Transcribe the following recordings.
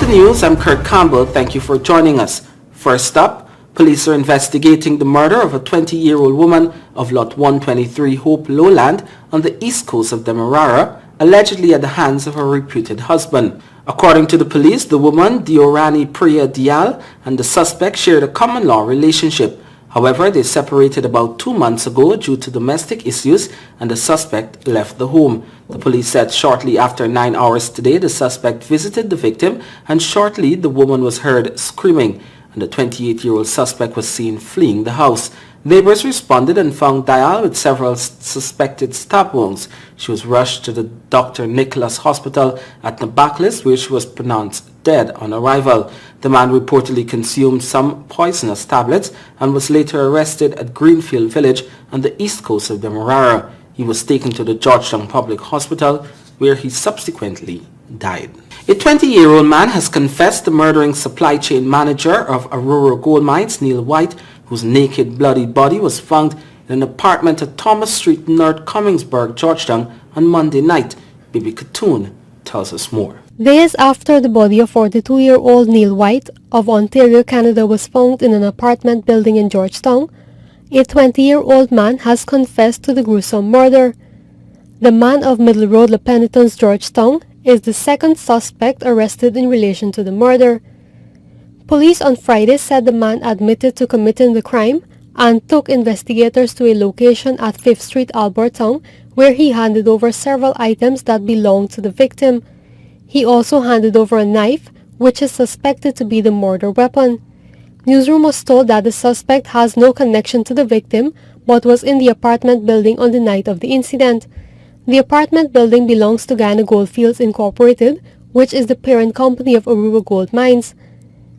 the news, I'm Kurt Campbell. Thank you for joining us. First up, police are investigating the murder of a 20-year-old woman of Lot 123 Hope Lowland on the east coast of Demerara, allegedly at the hands of her reputed husband. According to the police, the woman, Diorani Priya Dial, and the suspect shared a common law relationship. However, they separated about 2 months ago due to domestic issues and the suspect left the home. The police said shortly after 9 hours today, the suspect visited the victim and shortly the woman was heard screaming and the 28-year-old suspect was seen fleeing the house. Neighbors responded and found Dial with several suspected stab wounds. She was rushed to the Dr. Nicholas Hospital at Nabaklis, where she was pronounced dead on arrival. The man reportedly consumed some poisonous tablets and was later arrested at Greenfield Village on the east coast of Demerara. He was taken to the Georgetown Public Hospital, where he subsequently died. A 20-year-old man has confessed to murdering supply chain manager of Aurora Gold Mines, Neil White, whose naked, bloody body was found in an apartment at Thomas Street, North Commingsburg, Georgetown on Monday night. Bibi Katoon tells us more. Days after the body of 42-year-old Neil White of Ontario, Canada was found in an apartment building in Georgetown, a 20-year-old man has confessed to the gruesome murder. The man of Middle Road, La Penitence, Georgetown, is the second suspect arrested in relation to the murder. Police on Friday said the man admitted to committing the crime and took investigators to a location at 5th Street, Albertown, where he handed over several items that belonged to the victim. He also handed over a knife, which is suspected to be the murder weapon. Newsroom was told that the suspect has no connection to the victim but was in the apartment building on the night of the incident. The apartment building belongs to Guyana Goldfields Incorporated, which is the parent company of Aurora Gold Mines.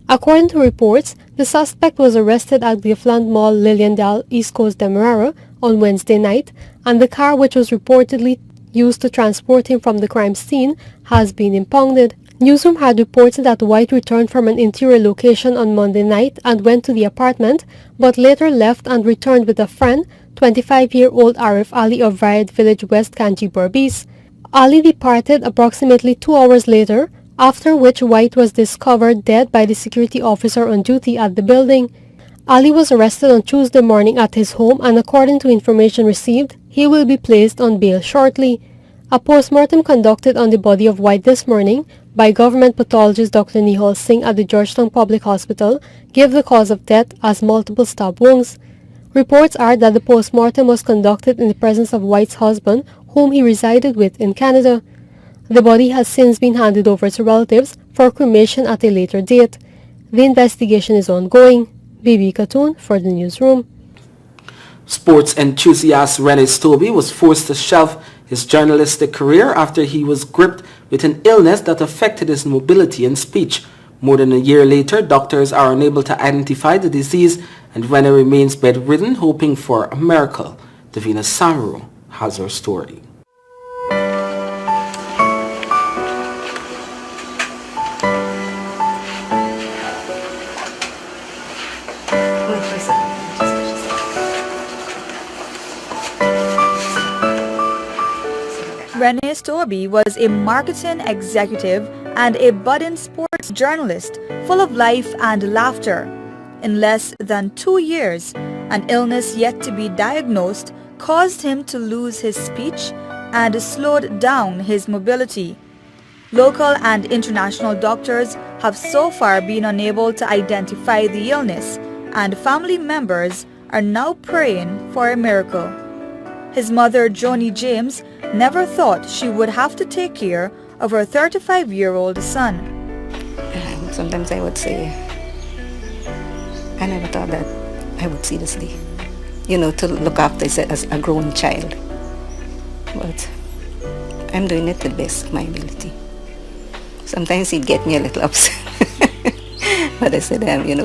According to reports, the suspect was arrested at Giffland Mall, Lilliandale, East Coast, Demerara on Wednesday night, and the car which was reportedly used to transport him from the crime scene has been impounded. Newsroom had reported that White returned from an interior location on Monday night and went to the apartment, but later left and returned with a friend, 25-year-old Arif Ali of Riot Village, West Kanji, Berbice. Ali departed approximately 2 hours later, after which White was discovered dead by the security officer on duty at the building. Ali was arrested on Tuesday morning at his home and according to information received, he will be placed on bail shortly. A post-mortem conducted on the body of White this morning by government pathologist Dr. Nihal Singh at the Georgetown Public Hospital gave the cause of death as multiple stab wounds. Reports are that the post-mortem was conducted in the presence of White's husband, whom he resided with in Canada. The body has since been handed over to relatives for cremation at a later date. The investigation is ongoing. Bibi Katoon for the newsroom. Sports enthusiast Rennie Stobie was forced to shelve his journalistic career after he was gripped with an illness that affected his mobility and speech. More than a year later, doctors are unable to identify the disease and Rennie remains bedridden, hoping for a miracle. Davina Samaru has her story. Rennie Stobie was a marketing executive and a budding sports journalist full of life and laughter. In less than 2 years, an illness yet to be diagnosed caused him to lose his speech and slowed down his mobility. Local and international doctors have so far been unable to identify the illness, and family members are now praying for a miracle. His mother, Joni James, never thought she would have to take care of her 35-year-old son. Sometimes I would say, I never thought that I would see this day. To look after as a grown child. But I'm doing it to the best of my ability. Sometimes he'd get me a little upset. But I said,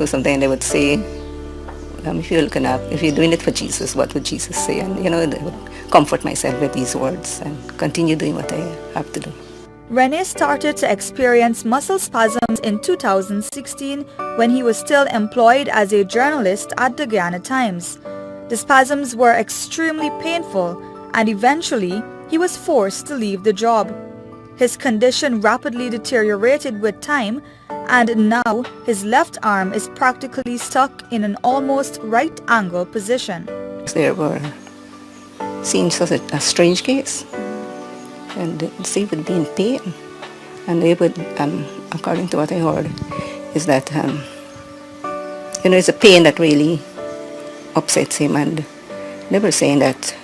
sometimes they would say, if you're doing it for Jesus, what would Jesus say? And, they would comfort myself with these words and continue doing what I have to do. Rennie started to experience muscle spasms in 2016 when he was still employed as a journalist at the Guyana Times. The spasms were extremely painful and eventually he was forced to leave the job. His condition rapidly deteriorated with time and now his left arm is practically stuck in an almost right angle position. There were scenes of a strange case, and they would be in pain, and they would, according to what I heard, is that it's a pain that really upsets him, and they were saying that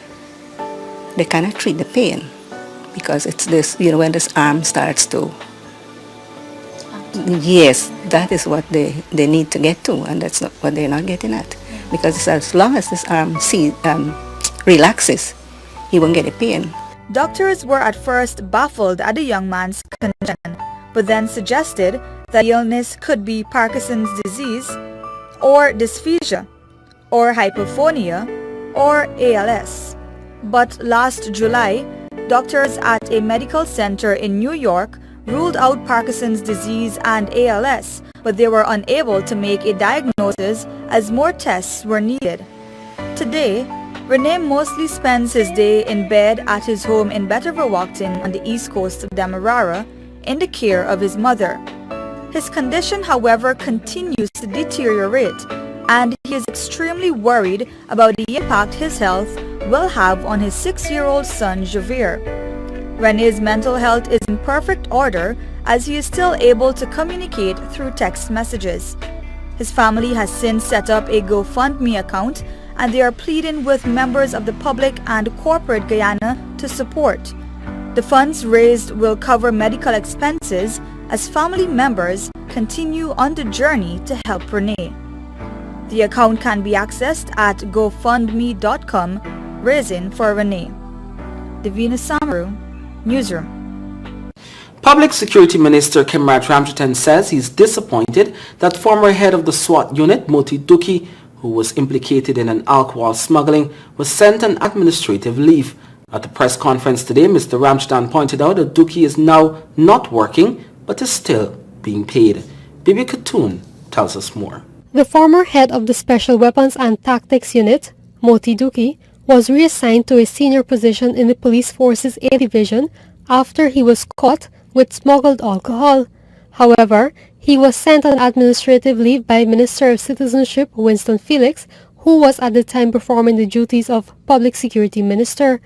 they cannot treat the pain because it's this, when this arm starts to. Yes, that is what they need to get to, and that's not what they're not getting at. Because as long as this arm relaxes, he won't get a pain. Doctors were at first baffled at the young man's condition, but then suggested that the illness could be Parkinson's disease, or dysphagia, or hypophonia, or ALS. But last July, doctors at a medical center in New York ruled out Parkinson's disease and ALS, but they were unable to make a diagnosis as more tests were needed. Today, Rene mostly spends his day in bed at his home in Betterverwachten on the east coast of Demerara in the care of his mother. His condition, however, continues to deteriorate, and he is extremely worried about the impact his health will have on his 6-year-old son Javier. Rene's mental health is in perfect order as he is still able to communicate through text messages. His family has since set up a GoFundMe account, and they are pleading with members of the public and corporate Guyana to support. The funds raised will cover medical expenses as family members continue on the journey to help Rene. The account can be accessed at gofundme.com, Raising for Rene. Davina Samaru, Newsroom. Public Security Minister Kimrat Ramjatan says he's disappointed that former head of the SWAT unit, Moti Duki, who was implicated in an alcohol smuggling, was sent on administrative leave. At the press conference today, Mr. Ramjatan pointed out that Duki is now not working but is still being paid. Bibi Khatun tells us more. The former head of the Special Weapons and Tactics Unit, Moti Duki, was reassigned to a senior position in the Police Force's A Division after he was caught with smuggled alcohol. However, he was sent on administrative leave by Minister of Citizenship Winston Felix, who was at the time performing the duties of Public Security Minister.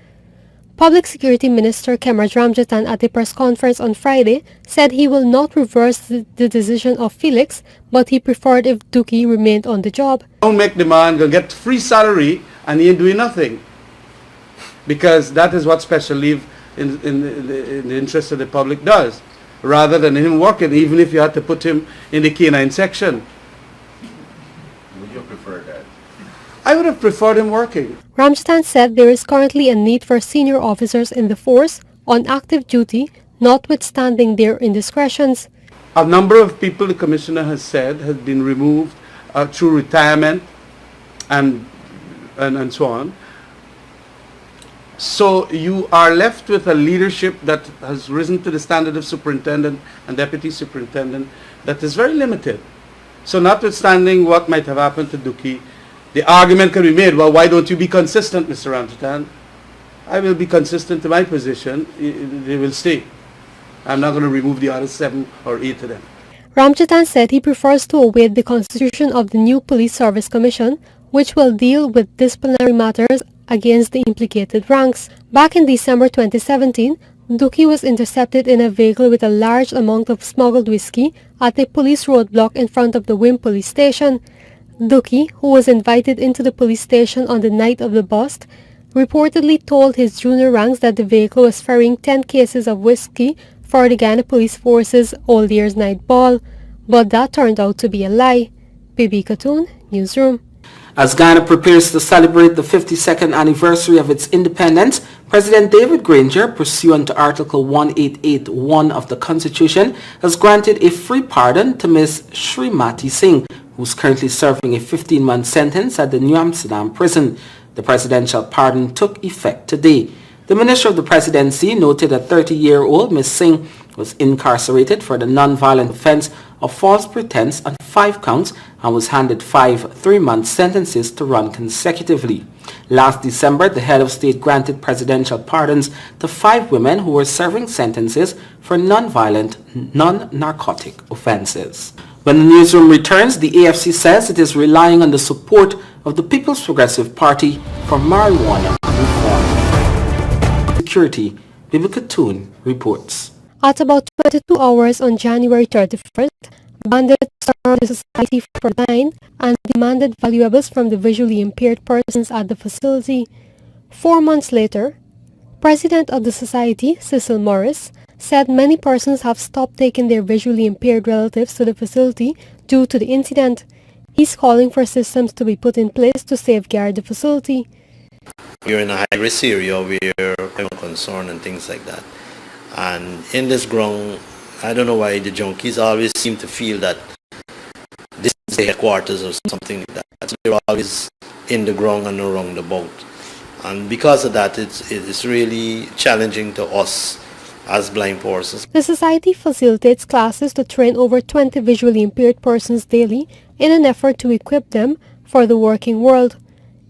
Public Security Minister Kimrat Ramjatan at a press conference on Friday said he will not reverse the decision of Felix, but he preferred if Duki remained on the job. Don't make demand, go get free salary and he ain't doing nothing. Because that is what special leave in the interest of the public does. Rather than him working, even if you had to put him in the canine section. Would you prefer that? I would have preferred him working. Ramjatan said there is currently a need for senior officers in the force on active duty, notwithstanding their indiscretions. A number of people, the Commissioner has said, has been removed through retirement and so on. So you are left with a leadership that has risen to the standard of superintendent and deputy superintendent that is very limited. So notwithstanding what might have happened to Duki, the argument can be made, well, why don't you be consistent, Mr. Ramjatan? I will be consistent to my position. They will stay. I'm not going to remove the other 7 or 8 of them. Ramjatan said he prefers to await the constitution of the new Police Service Commission, which will deal with disciplinary matters against the implicated ranks. Back in December 2017, Duki was intercepted in a vehicle with a large amount of smuggled whiskey at a police roadblock in front of the Wim police station. Duki, who was invited into the police station on the night of the bust, reportedly told his junior ranks that the vehicle was ferrying 10 cases of whiskey for the Ghana Police Force's Old Year's Night Ball, but that turned out to be a lie. Bibi Khatun, Newsroom. As Ghana prepares to celebrate the 52nd anniversary of its independence, President David Granger, pursuant to Article 1881 of the Constitution, has granted a free pardon to Ms. Srimati Singh, who's currently serving a 15-month sentence at the New Amsterdam prison. The presidential pardon took effect today. The Minister of the Presidency noted that 30-year-old Ms. Singh was incarcerated for the non-violent offense of false pretense on 5 counts and was handed 5 3-month sentences to run consecutively. Last December, the head of state granted presidential pardons to 5 women who were serving sentences for non-violent, non-narcotic offenses. When the newsroom returns, the AFC says it is relying on the support of the People's Progressive Party for marijuana reform. Security, Bibi Katoon reports. At about 22 hours on January 31st, bandits surrounded the Society for the Blind and demanded valuables from the visually impaired persons at the facility. 4 months later, President of the Society, Cecil Morris, said many persons have stopped taking their visually impaired relatives to the facility due to the incident. He's calling for systems to be put in place to safeguard the facility. We're in a high-risk area where I'm concerned and things like that. And in this ground, I don't know why the junkies always seem to feel that this is the headquarters or something like that. So they're always in the ground and around the boat. And because of that, it's really challenging to us as blind persons. The Society facilitates classes to train over 20 visually impaired persons daily in an effort to equip them for the working world.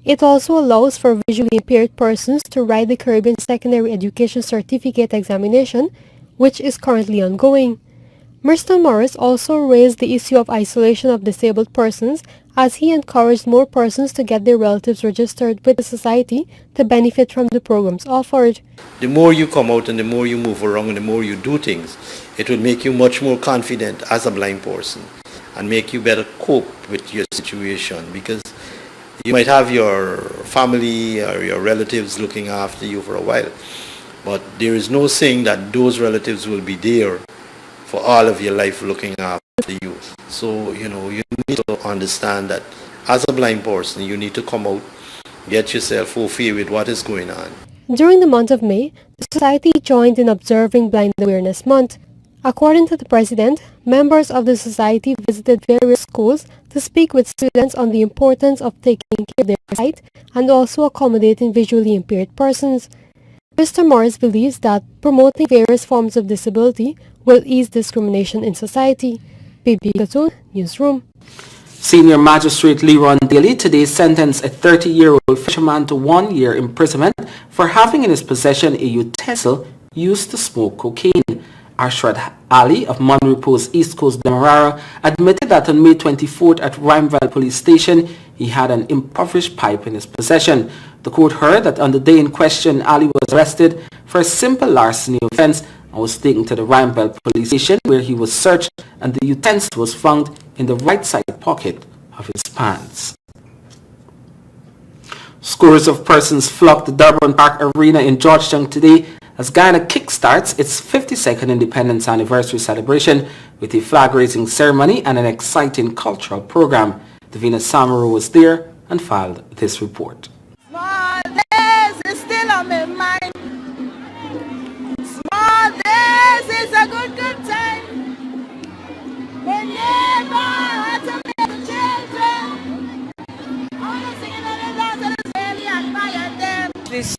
It also allows for visually impaired persons to write the Caribbean Secondary Education Certificate examination, which is currently ongoing. Mr. Morris also raised the issue of isolation of disabled persons as he encouraged more persons to get their relatives registered with the Society to benefit from the programs offered. The more you come out and the more you move around and the more you do things, it will make you much more confident as a blind person and make you better cope with your situation, because you might have your family or your relatives looking after you for a while, but there is no saying that those relatives will be there for all of your life looking after you. So, you need to understand that as a blind person, you need to come out, get yourself au fait with what is going on. During the month of May, the Society joined in observing Blind Awareness Month. According to the President, members of the Society visited various schools to speak with students on the importance of taking care of their sight and also accommodating visually impaired persons. Mr. Morris believes that promoting various forms of disability will ease discrimination in society. Bibi Katoon, Newsroom. Senior Magistrate Leron Daly today sentenced a 30-year-old fisherman to 1 year imprisonment for having in his possession a utensil used to smoke cocaine. Ashrad Ali of Monroe Post East Coast Demerara admitted that on May 24th at Rhymeville Police Station he had an impoverished pipe in his possession. The court heard that on the day in question Ali was arrested for a simple larceny offense and was taken to the Rhymeville Police Station where he was searched and the utensil was found in the right side pocket of his pants. Scores of persons flocked to Durban Park Arena in Georgetown today as Guyana kickstarts its 52nd Independence Anniversary celebration with a flag-raising ceremony and an exciting cultural program. Davina Samaru was there and filed this report. Small days is still on my mind. Small days is a good time. My neighbor had to make children. I want to sing another dance and it's really admire them.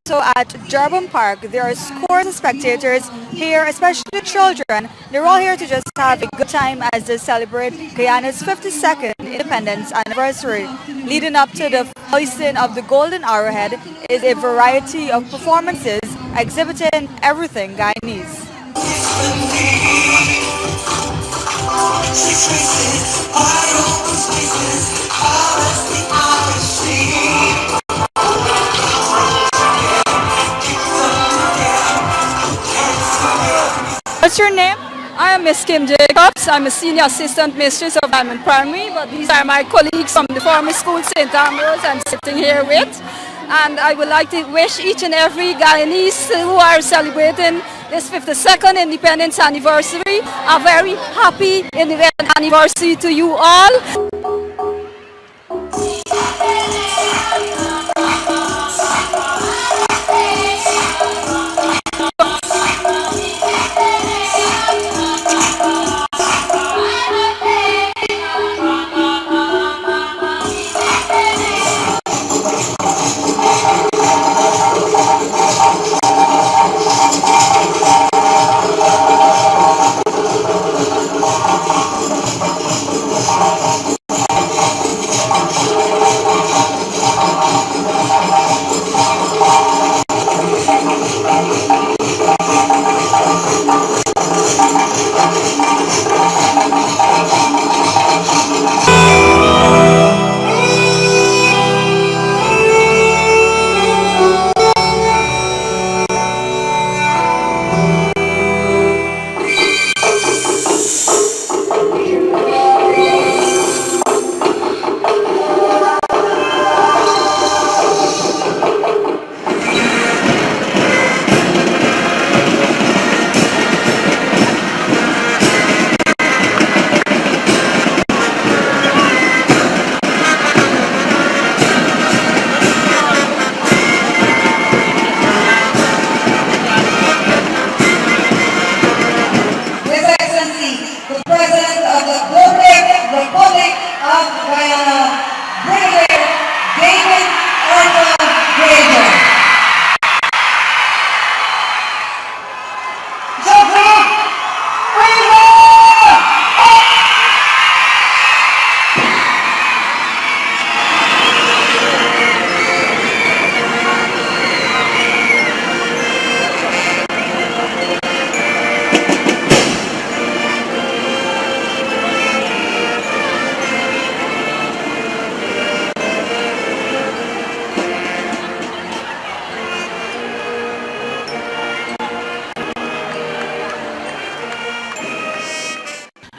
So at Durban Park, there are scores of spectators here, especially children. They're all here to just have a good time as they celebrate Guyana's 52nd independence anniversary. Leading up to the hoisting of the Golden Arrowhead is a variety of performances exhibiting everything Guyanese. What's your name? I am Miss Kim Jacobs. I'm a senior assistant mistress of Diamond Primary, but these are my colleagues from the former school, St. Ambrose, I'm sitting here with. And I would like to wish each and every Guyanese who are celebrating this 52nd independence anniversary a very happy independence anniversary to you all.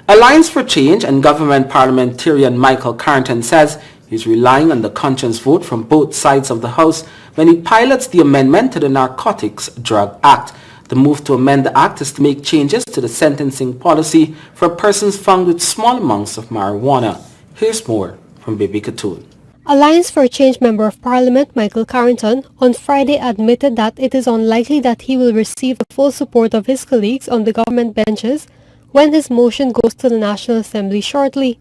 Alliance for Change and government parliamentarian Michael Carrington says he's relying on the conscience vote from both sides of the House when he pilots the amendment to the Narcotics Drug Act. The move to amend the act is to make changes to the sentencing policy for persons found with small amounts of marijuana. Here's more from Bibi Katoon. Alliance for Change Member of Parliament Michael Carrington on Friday admitted that it is unlikely that he will receive the full support of his colleagues on the government benches when his motion goes to the National Assembly shortly.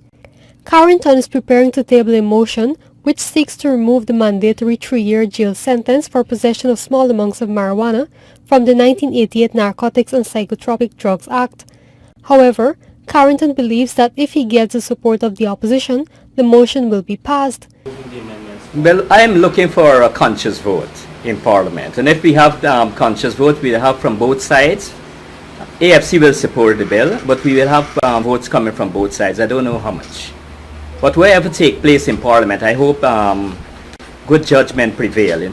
Carrington is preparing to table a motion which seeks to remove the mandatory 3-year jail sentence for possession of small amounts of marijuana from the 1988 Narcotics and Psychotropic Drugs Act. However, Carrington believes that if he gets the support of the opposition, the motion will be passed. Well, I am looking for a conscious vote in Parliament, and if we have conscious vote, we'll have from both sides. AFC will support the bill, but we will have votes coming from both sides. I don't know how much. But whatever take place in Parliament, I hope good judgment prevail.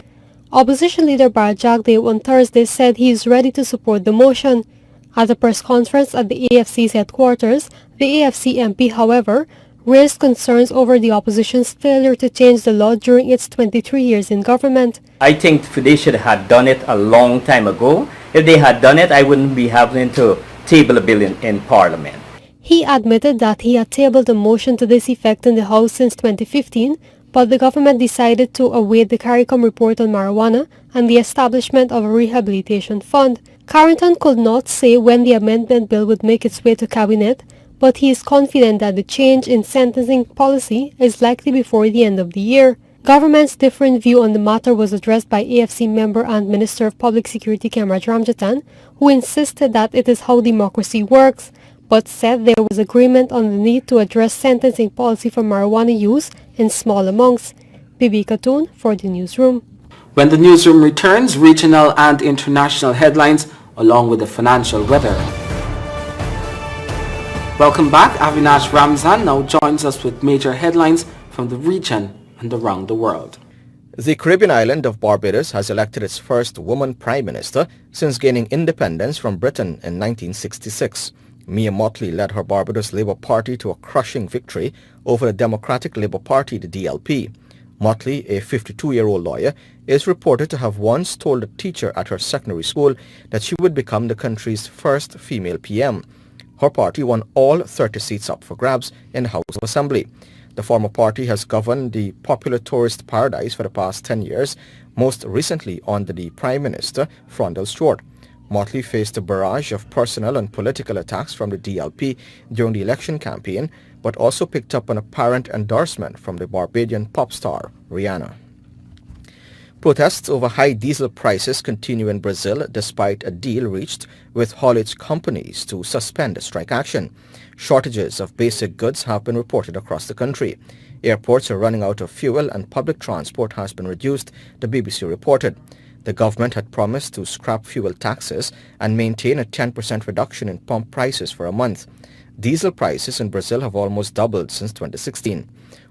Opposition leader Bharat Jagdev on Thursday said he is ready to support the motion. At a press conference at the AFC's headquarters, the AFC MP, however, raised concerns over the opposition's failure to change the law during its 23 years in government. I think they should have done it a long time ago. If they had done it, I wouldn't be having to table a bill in Parliament. He admitted that he had tabled a motion to this effect in the House since 2015, but the government decided to await the CARICOM report on marijuana and the establishment of a rehabilitation fund. Carrington could not say when the amendment bill would make its way to cabinet, but he is confident that the change in sentencing policy is likely before the end of the year. Government's different view on the matter was addressed by AFC member and Minister of Public Security Kemraj Ramjatan, who insisted that it is how democracy works, but said there was agreement on the need to address sentencing policy for marijuana use in small amounts. Bibi Katoon for the newsroom. When the newsroom returns, regional and international headlines along with the financial weather. Welcome back. Avinash Ramzan now joins us with major headlines from the region and around the world. The Caribbean island of Barbados has elected its first woman prime minister since gaining independence from Britain in 1966. Mia Mottley led her Barbados Labour Party to a crushing victory over the Democratic Labour Party, the DLP. Mottley, a 52-year-old lawyer, is reported to have once told a teacher at her secondary school that she would become the country's first female PM. Her party won all 30 seats up for grabs in the House of Assembly. The former party has governed the popular tourist paradise for the past 10 years, most recently under the Prime Minister, Frondel Stewart. Mottley faced a barrage of personal and political attacks from the DLP during the election campaign, but also picked up an apparent endorsement from the Barbadian pop star, Rihanna. Protests over high diesel prices continue in Brazil despite a deal reached with haulage companies to suspend strike action. Shortages of basic goods have been reported across the country. Airports are running out of fuel and public transport has been reduced, the BBC reported. The government had promised to scrap fuel taxes and maintain a 10% reduction in pump prices for a month. Diesel prices in Brazil have almost doubled since 2016.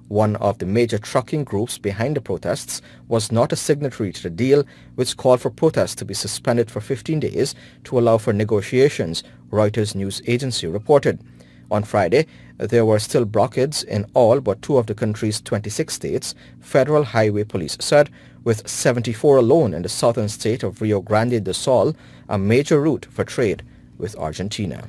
One of the major trucking groups behind the protests was not a signatory to the deal, which called for protests to be suspended for 15 days to allow for negotiations, Reuters news agency reported. On Friday, there were still blockades in all but 2 of the country's 26 states, Federal Highway Police said, with 74 alone in the southern state of Rio Grande do Sul, a major route for trade with Argentina.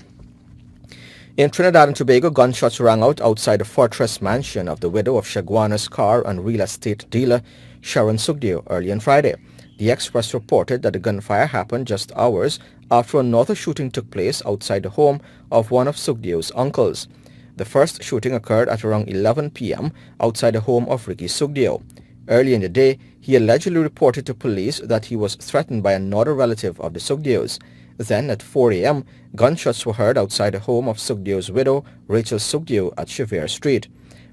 In Trinidad and Tobago, gunshots rang out outside the fortress mansion of the widow of Shaguana's car and real estate dealer Sharon Sugdio early on Friday. The Express reported that the gunfire happened just hours after another shooting took place outside the home of one of Sugdio's uncles. The first shooting occurred at around 11 p.m. outside the home of Ricky Sugdio. Early in the day, he allegedly reported to police that he was threatened by another relative of the Sugdios. Then, at 4 a.m., gunshots were heard outside the home of Sugdio's widow, Rachel Sugdio, at Chevier Street.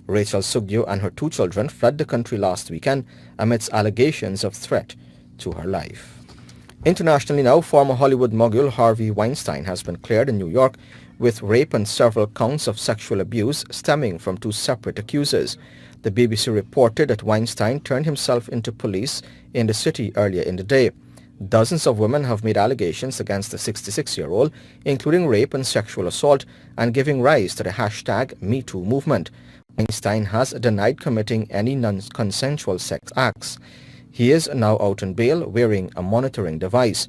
Rachel Sugdio and her 2 children fled the country last weekend amidst allegations of threat to her life. Internationally now, former Hollywood mogul Harvey Weinstein has been cleared in New York with rape and several counts of sexual abuse stemming from 2 separate accusers. The BBC reported that Weinstein turned himself into police in the city earlier in the day. Dozens of women have made allegations against the 66-year-old, including rape and sexual assault, and giving rise to the hashtag #MeToo movement. Weinstein has denied committing any non-consensual sex acts. He is now out on bail wearing a monitoring device.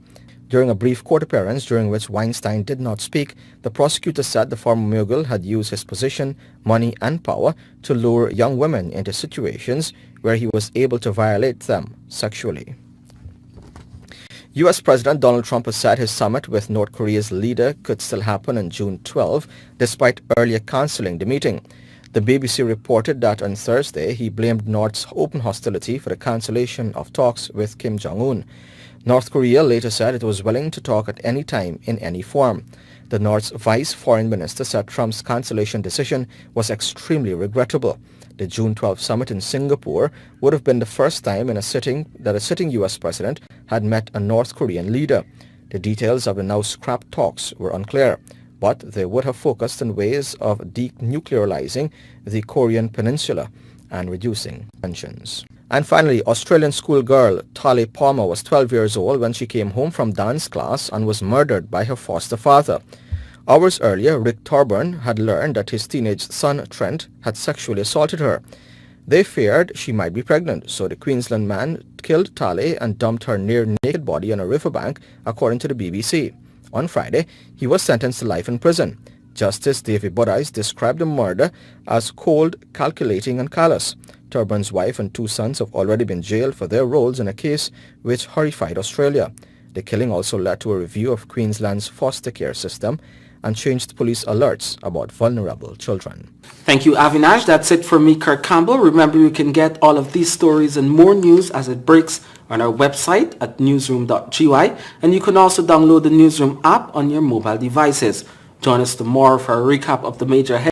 During a brief court appearance during which Weinstein did not speak, the prosecutor said the former mogul had used his position, money and power to lure young women into situations where he was able to violate them sexually. U.S. President Donald Trump has said his summit with North Korea's leader could still happen on June 12, despite earlier cancelling the meeting. The BBC reported that on Thursday he blamed North's open hostility for the cancellation of talks with Kim Jong-un. North Korea later said it was willing to talk at any time in any form. The North's vice foreign minister said Trump's cancellation decision was extremely regrettable. The June 12 summit in Singapore would have been the first time in a sitting U.S. president had met a North Korean leader. The details of the now scrapped talks were unclear, but they would have focused on ways of denuclearizing the Korean peninsula and reducing tensions. And finally, Australian schoolgirl Tali Palmer was 12 years old when she came home from dance class and was murdered by her foster father. Hours earlier, Rick Thorburn had learned that his teenage son Trent had sexually assaulted her. They feared she might be pregnant, so the Queensland man killed Tali and dumped her near-naked body on a riverbank, according to the BBC. On Friday, he was sentenced to life in prison. Justice David Bodyce described the murder as cold, calculating and callous. Turburn's wife and two sons have already been jailed for their roles in a case which horrified Australia. The killing also led to a review of Queensland's foster care system and changed police alerts about vulnerable children. Thank you, Avinash. That's it for me, Kirk Campbell. Remember, you can get all of these stories and more news as it breaks on our website at newsroom.gy, and you can also download the Newsroom app on your mobile devices. Join us tomorrow for a recap of the major